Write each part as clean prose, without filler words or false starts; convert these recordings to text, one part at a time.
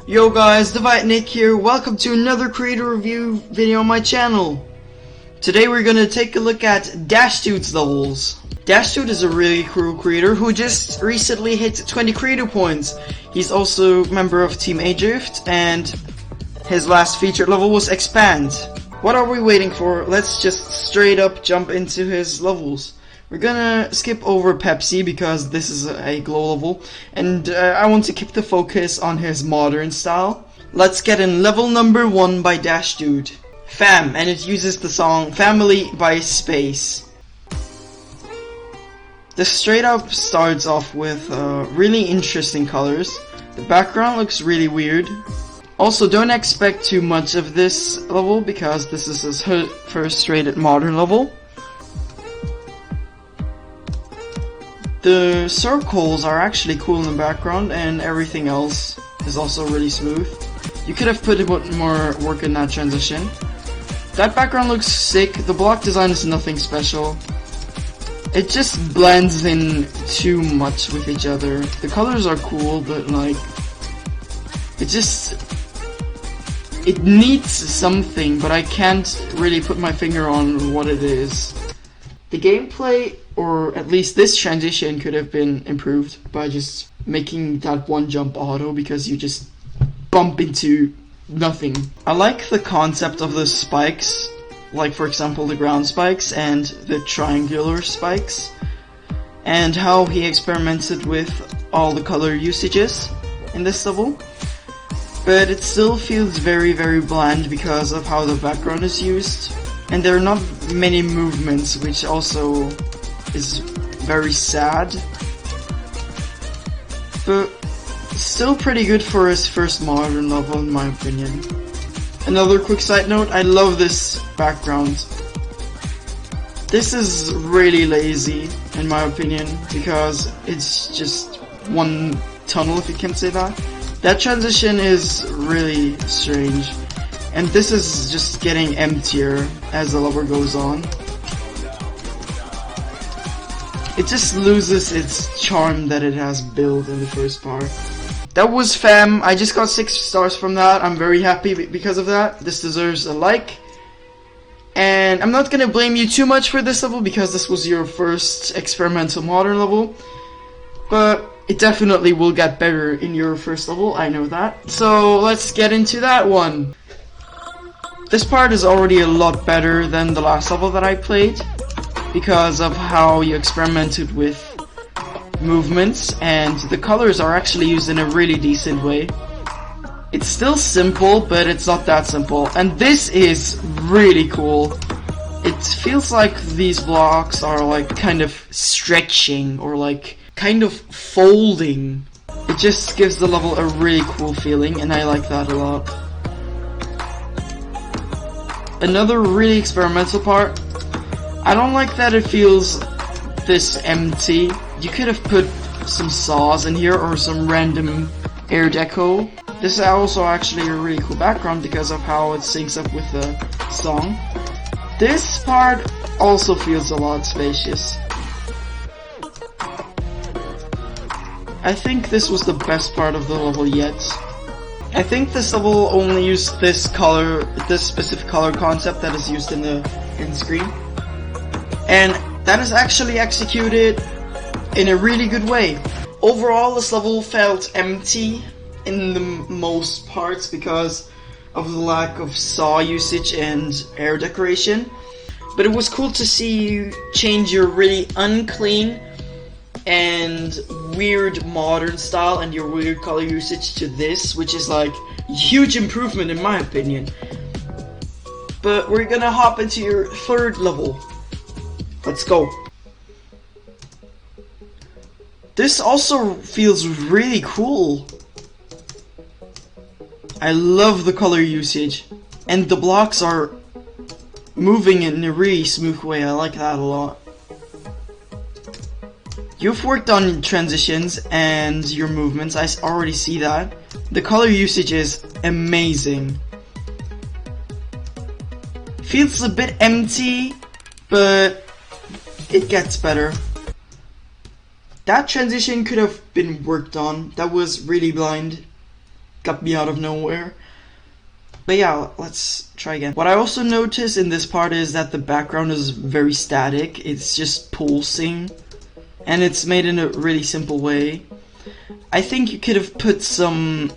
Yo guys, Nick here. Welcome to another creator review video on my channel. Today we're gonna take a look at DashDude's levels. DashDude is a really cool creator who just recently hit 20 creator points. He's also a member of Team Adrift, and his last featured level was Expand. What are we waiting for? Let's just straight up jump into his levels. We're gonna skip over Pepsi because this is a glow level, and I want to keep the focus on his modern style. Let's get in level number 1 by DashDude. Fam, and it uses the song Family by Space. This straight up starts off with really interesting colors. The background looks really weird. Also, don't expect too much of this level because this is his first rated modern level. The circles are actually cool in the background, and everything else is also really smooth. You could have put a bit more work in that transition. That background looks sick. The block design is nothing special. It just blends in too much with each other. The colors are cool, but like, it needs something, but I can't really put my finger on what it is. The gameplay, or at least this transition, could have been improved by just making that one jump auto, because you just bump into nothing. I like the concept of the spikes, like for example the ground spikes and the triangular spikes, and how he experimented with all the color usages in this level. But it still feels very bland because of how the background is used, and there are not many movements, which also is very sad, but still pretty good for his first modern level in my opinion. Another quick side note, I love this background. This is really lazy in my opinion because it's just one tunnel, if you can say that. That transition is really strange, and this is just getting emptier as the level goes on. It just loses its charm that it has built in the first part. That was Fam. I just got 6 stars from that. I'm very happy because of that. This deserves a like. And I'm not gonna blame you too much for this level because this was your first experimental modern level. But it definitely will get better in your first level, I know that. So let's get into that one. This part is already a lot better than the last level that I played, because of how you experimented with movements, and the colors are actually used in a really decent way. It's still simple, but it's not that simple, and this is really cool. It feels like these blocks are like kind of stretching or like kind of folding. It just gives the level a really cool feeling, and I like that a lot. Another really experimental part, I don't like that it feels this empty. You could have put some saws in here or some random air deco. This is also actually a really cool background because of how it syncs up with the song. This part also feels a lot spacious. I think this was the best part of the level yet. I think this level only used this specific color concept that is used in the screen, and that is actually executed in a really good way. Overall, this level felt empty in the most parts because of the lack of saw usage and air decoration, but it was cool to see you change your really unclean and weird modern style and your weird color usage to this, which is like a huge improvement in my opinion. But we're gonna hop into your third level. Let's go. This also feels really cool. I love the color usage, and the blocks are moving in a really smooth way. I like that a lot. You've worked on transitions and your movements, I already see that. The color usage is amazing. Feels a bit empty, but it gets better. That transition could have been worked on. That was really blind. got me out of nowhere. But yeah, let's try again. What I also noticed in this part is that the background is very static. It's just pulsing. And it's made in a really simple way. I think you could have put some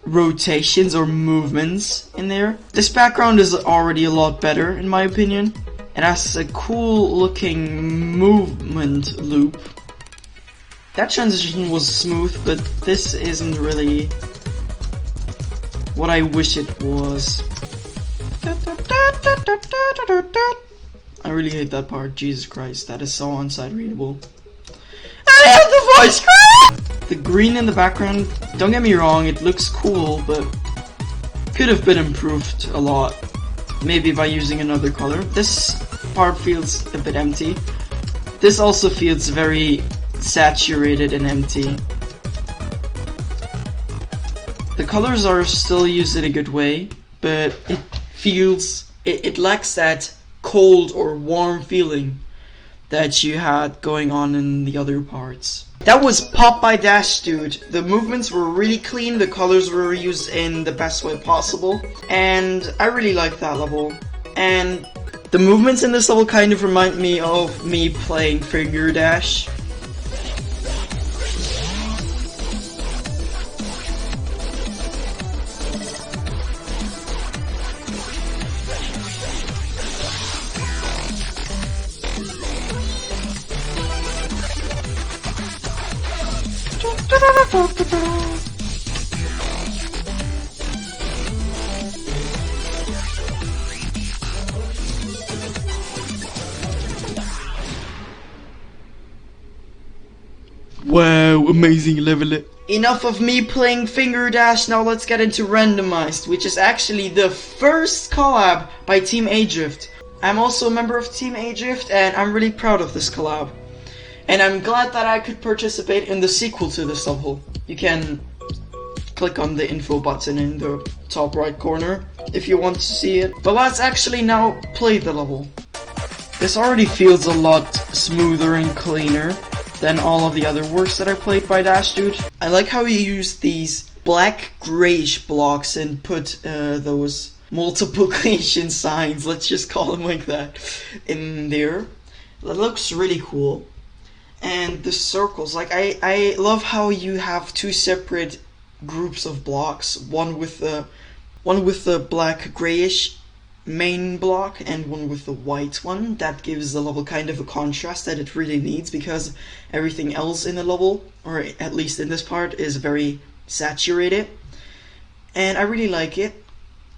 rotations or movements in there. This background is already a lot better in my opinion. It has a cool looking movement loop. That transition was smooth, but this isn't really what I wish it was. I really hate that part. Jesus Christ, that is so unsight readable. I have the voice crack! The green in the background, don't get me wrong, it looks cool, but could have been improved a lot. Maybe by using another color. This part feels a bit empty. This also feels very saturated and empty. The colors are still used in a good way, but it feels, it lacks that cold or warm feeling that you had going on in the other parts. That was Pop by DashDude. The movements were really clean, the colors were used in the best way possible, and I really liked that level. And the movements in this level kind of remind me of me playing Figure Dash. Wow, amazing level. Enough of me playing Finger Dash, now let's get into Randomized, which is actually the first collab by Team Adrift. I'm also a member of Team Adrift and I'm really proud of this collab. And I'm glad that I could participate in the sequel to this level. You can click on the info button in the top right corner if you want to see it. But let's actually now play the level. This already feels a lot smoother and cleaner than all of the other works that I played by DashDude. I like how he used these black grayish blocks and put those multiplication signs, let's just call them like that, in there. That looks really cool. And the circles, like I love how you have two separate groups of blocks, one with the black grayish main block and one with the white one. That gives the level kind of a contrast that it really needs, because everything else in the level, or at least in this part, is very saturated. And I really like it.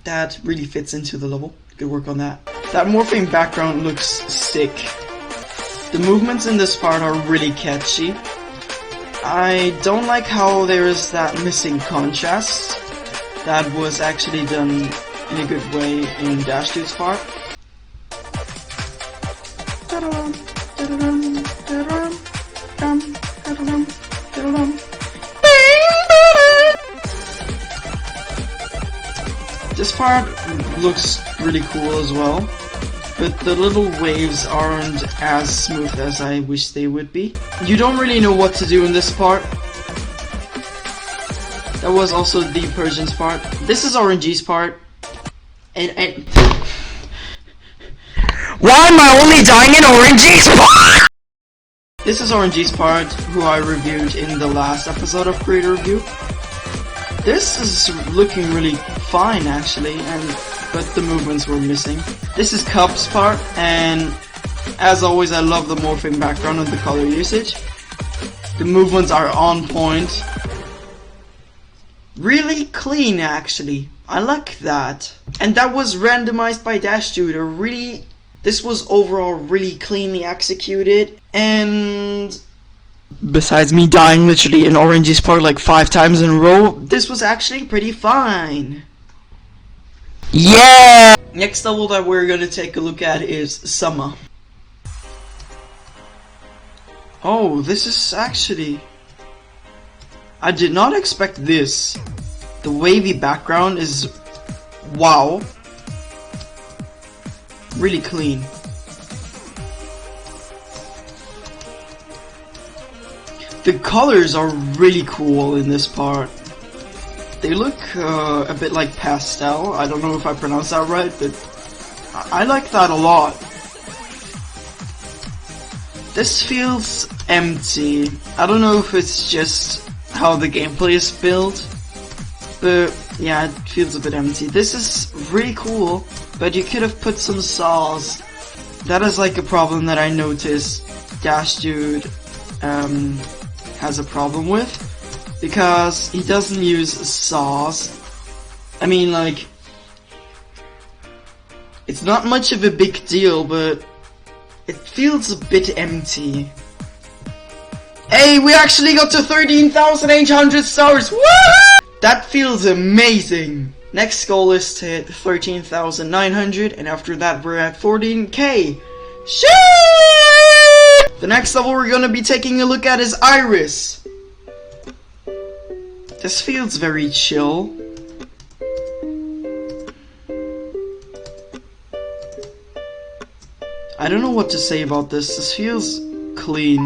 That really fits into the level. Good work on that. That morphing background looks sick. The movements in this part are really catchy. I don't like how there is that missing contrast. That was actually done in a good way in DashDude's part. This part looks really cool as well, but the little waves aren't as smooth as I wish they would be. You don't really know what to do in this part. That was also the Persian's part. This is RNG's part. And why am I only dying in RNG's part? This is RNG's part, who I reviewed in the last episode of Creator Review. This is looking really fine actually, but the movements were missing. This is Cup's part, and as always I love the morphing background and the color usage. The movements are on point. Really clean actually. I like that. And that was Randomized by DashDude. This was overall really cleanly executed, and besides me dying literally in RNG's part like 5 times in a row, this was actually pretty fine. Yeah! Next level that we're gonna take a look at is Summer. Oh, this is actually... I did not expect this. The wavy background is... wow. Really clean. The colors are really cool in this part. They look a bit like pastel. I don't know if I pronounced that right, but I like that a lot. This feels empty. I don't know if it's just how the gameplay is built, but yeah, it feels a bit empty. This is really cool, but you could have put some saws. That is like a problem that I noticed DashDude has a problem with, because he doesn't use saws. I mean, like, it's not much of a big deal, but it feels a bit empty. Hey, we actually got to 13,800 stars! Woo! That feels amazing! Next goal is to hit 13,900, and after that we're at 14k. Shit! The next level we're gonna be taking a look at is Iris. This feels very chill. I don't know what to say about this. This feels clean.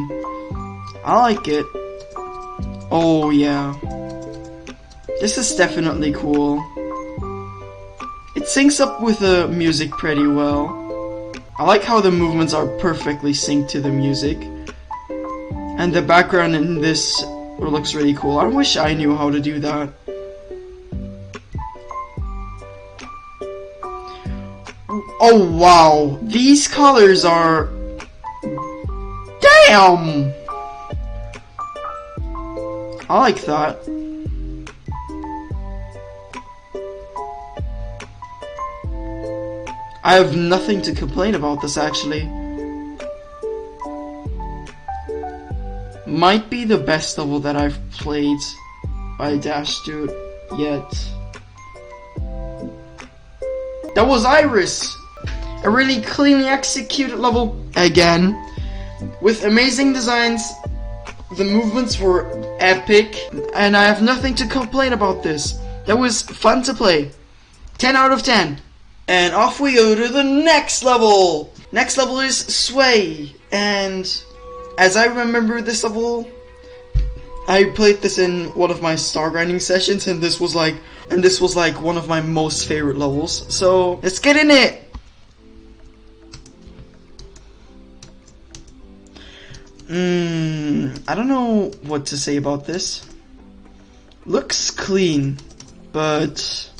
I like it. Oh yeah. This is definitely cool. It syncs up with the music pretty well. I like how the movements are perfectly synced to the music. And the background in this looks really cool. I wish I knew how to do that. Oh wow, these colors are... Damn! I like that. I have nothing to complain about this actually. Might be the best level that I've played by DashDude yet. That was Iris! A really cleanly executed level again, with amazing designs. The movements were epic, and I have nothing to complain about this. That was fun to play. 10 out of 10. And off we go to the next level! Next level is Sway, and as I remember this level, I played this in one of my star grinding sessions, and this was like one of my most favorite levels. So let's get in it. I don't know what to say about this. Looks clean, but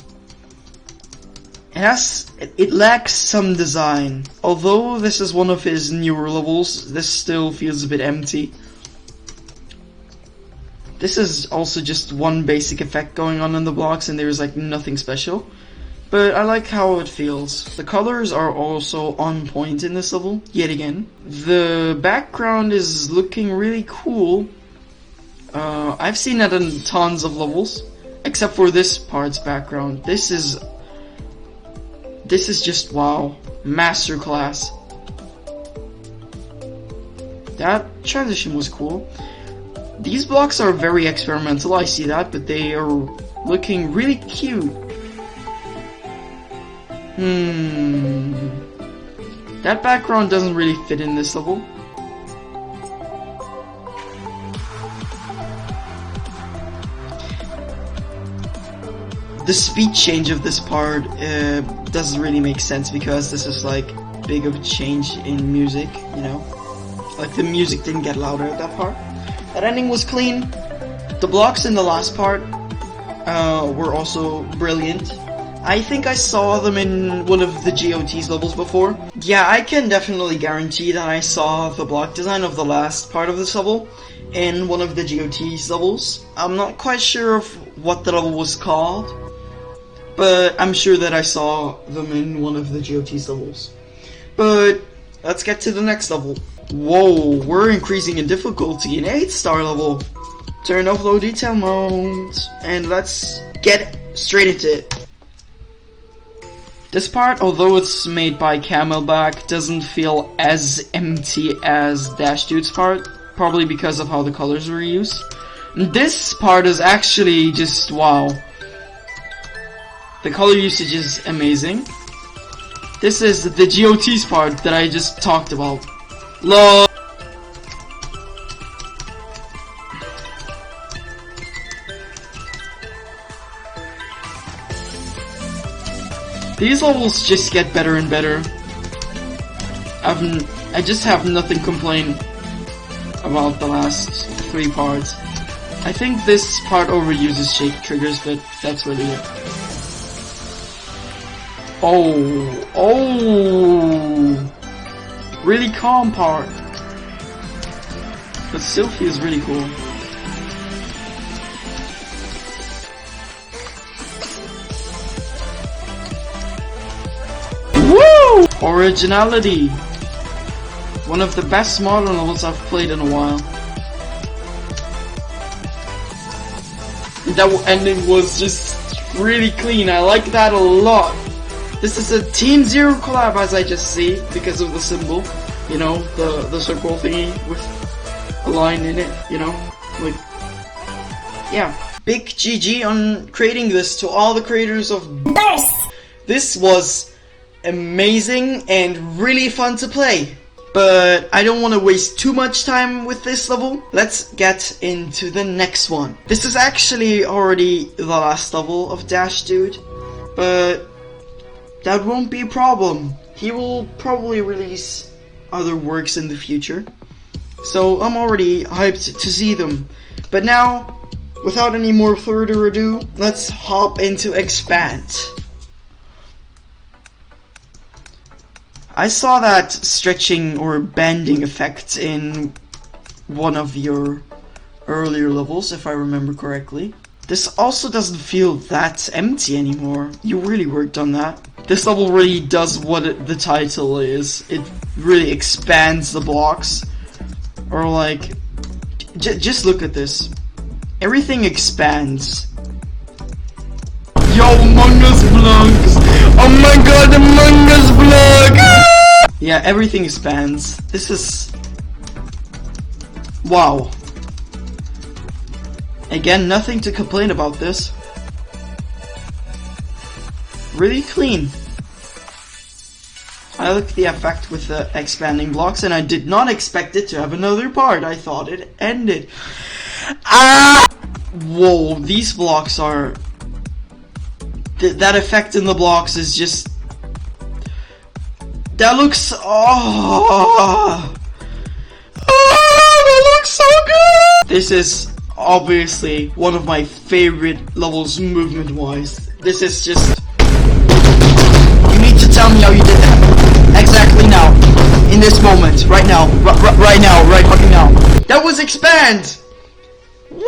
it lacks some design. Although this is one of his newer levels, this still feels a bit empty. This is also just one basic effect going on in the blocks, and there's like nothing special. But I like how it feels. The colors are also on point in this level, yet again. The background is looking really cool. I've seen that in tons of levels, except for this part's background. This is just wow, masterclass. That transition was cool. These blocks are very experimental, I see that, but they are looking really cute. That background doesn't really fit in this level. The speed change of this part doesn't really make sense, because this is like big of a change in music, you know? Like the music didn't get louder at that part. That ending was clean. The blocks in the last part were also brilliant. I think I saw them in one of the GOT's levels before. Yeah, I can definitely guarantee that I saw the block design of the last part of this level in one of the GOT's levels. I'm not quite sure of what the level was called, but I'm sure that I saw them in one of the GOT's levels. But let's get to the next level. Whoa, we're increasing in difficulty in 8-star level. Turn off low detail mode, and let's get straight into it. This part, although it's made by Camelback, doesn't feel as empty as DashDude's part, probably because of how the colors were used. This part is actually just wow. The color usage is amazing. This is the GOT's part that I just talked about. LOL. These levels just get better and better. I just have nothing to complain about the last 3 parts. I think this part overuses shake triggers, but that's really it. Oh! Really calm part. But still feels really cool. Woo! Originality. One of the best modern levels I've played in a while. That ending was just really clean. I like that a lot. This is a Team Zero collab, as I just see, because of the symbol. You know, the circle thingy with a line in it, you know? Like, yeah. Big GG on creating this to all the creators of Burst! This was amazing and really fun to play. But I don't want to waste too much time with this level. Let's get into the next one. This is actually already the last level of DashDude, but that won't be a problem. He will probably release other works in the future, so I'm already hyped to see them. But now, without any more further ado, let's hop into Expand. I saw that stretching or bending effect in one of your earlier levels, if I remember correctly. This also doesn't feel that empty anymore. You really worked on that. This level really does what the title is. It really expands the blocks. Or like, just look at this. Everything expands. Yo, Among Us blocks! Oh my god, Among Us block! Yeah, everything expands. This is... wow. Again, nothing to complain about this. Really clean. I like the effect with the expanding blocks, and I did not expect it to have another part. I thought it ended. Ah! Whoa, these blocks are... that effect in the blocks is just... that looks... oh, that looks so good! This is obviously one of my favorite levels movement-wise. This is just... you need to tell me how you did that. Exactly now. In this moment. Right now. Right now. Right fucking now. That was Expand! Woo!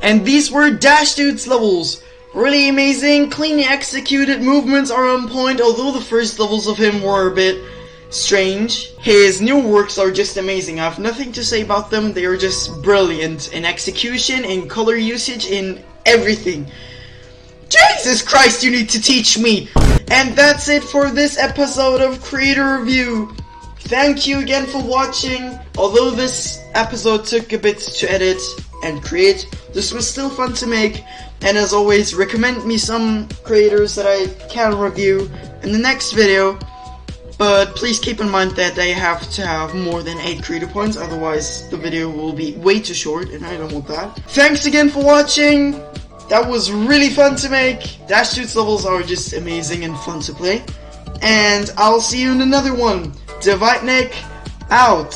And these were DashDude's levels. Really amazing, cleanly executed, movements are on point, although the first levels of him were a bit strange. His new works are just amazing. I have nothing to say about them. They are just brilliant in execution, in color usage, in everything. Jesus Christ, you need to teach me! And that's it for this episode of Creator Review. Thank you again for watching. Although this episode took a bit to edit and create, this was still fun to make. And as always, recommend me some creators that I can review in the next video. But please keep in mind that they have to have more than 8 creator points, otherwise the video will be way too short, and I don't want that. Thanks again for watching. That was really fun to make. DashDude's levels are just amazing and fun to play. And I'll see you in another one. Divide Nick out.